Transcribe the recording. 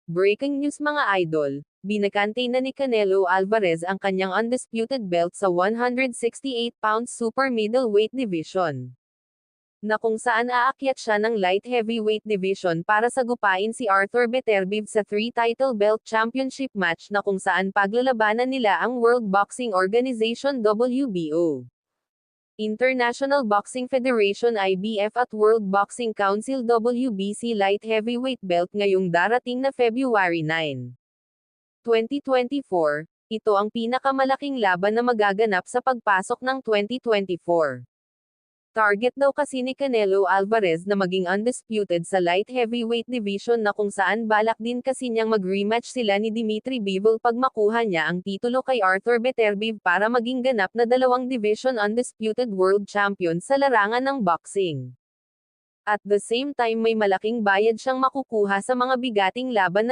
Breaking news mga idol, binakante na ni Canelo Alvarez ang kanyang undisputed belt sa 168 pounds super middleweight division. Na kung saan aakyat siya ng light heavyweight division para sagupain si Arthur Beterbiev sa 3-title belt championship match na kung saan paglalabanan nila ang World Boxing Organization WBO. International Boxing Federation IBF at World Boxing Council WBC light heavyweight belt ngayong darating na February 9, 2024, ito ang pinakamalaking laban na magaganap sa pagpasok ng 2024. Target daw kasi ni Canelo Alvarez na maging undisputed sa light heavyweight division na kung saan balak din kasi niyang mag-rematch sila ni Dimitri Bivol pag makuha niya ang titulo kay Arthur Beterbiev para maging ganap na dalawang division undisputed world champion sa larangan ng boxing. At the same time may malaking bayad siyang makukuha sa mga bigating laban na